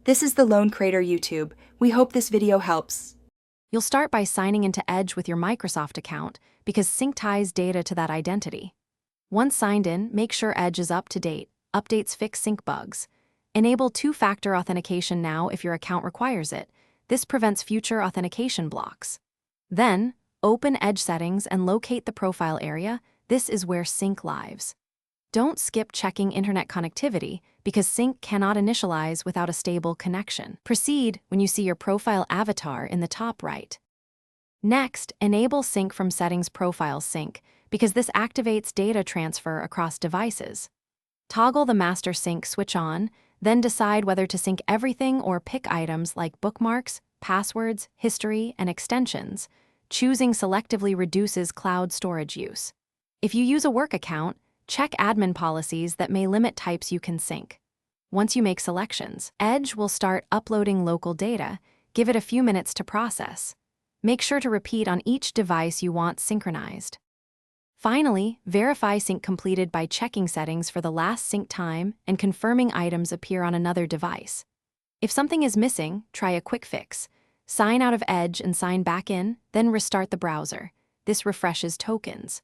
This is the Lone Creator YouTube. We hope this video helps. You'll start by signing into Edge with your Microsoft account because sync ties data to that identity. Once signed in, make sure Edge is up to date. Updates fix sync bugs. Enable two-factor authentication now if your account requires it. This prevents future authentication blocks. Then, open Edge settings and locate the profile area. This is where sync lives. Don't skip checking internet connectivity because sync cannot initialize without a stable connection. Proceed when you see your profile avatar in the top right. Next, enable sync from Settings Profile Sync because this activates data transfer across devices. Toggle the master sync switch on, then decide whether to sync everything or pick items like bookmarks, passwords, history, and extensions. Choosing selectively reduces cloud storage use. If you use a work account, check admin policies that may limit types you can sync. Once you make selections, Edge will start uploading local data. Give it a few minutes to process. Make sure to repeat on each device you want synchronized. Finally, verify sync completed by checking settings for the last sync time and confirming items appear on another device. If something is missing, try a quick fix. Sign out of Edge and sign back in, then restart the browser. This refreshes tokens.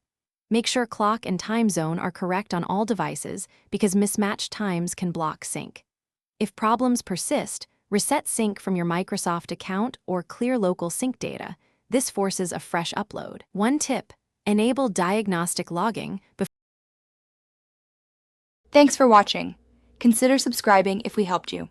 Make sure clock and time zone are correct on all devices because mismatched times can block sync. If problems persist, reset sync from your Microsoft account or clear local sync data. This forces a fresh upload. One tip: enable diagnostic logging before. Thanks for watching. Consider subscribing if we helped you.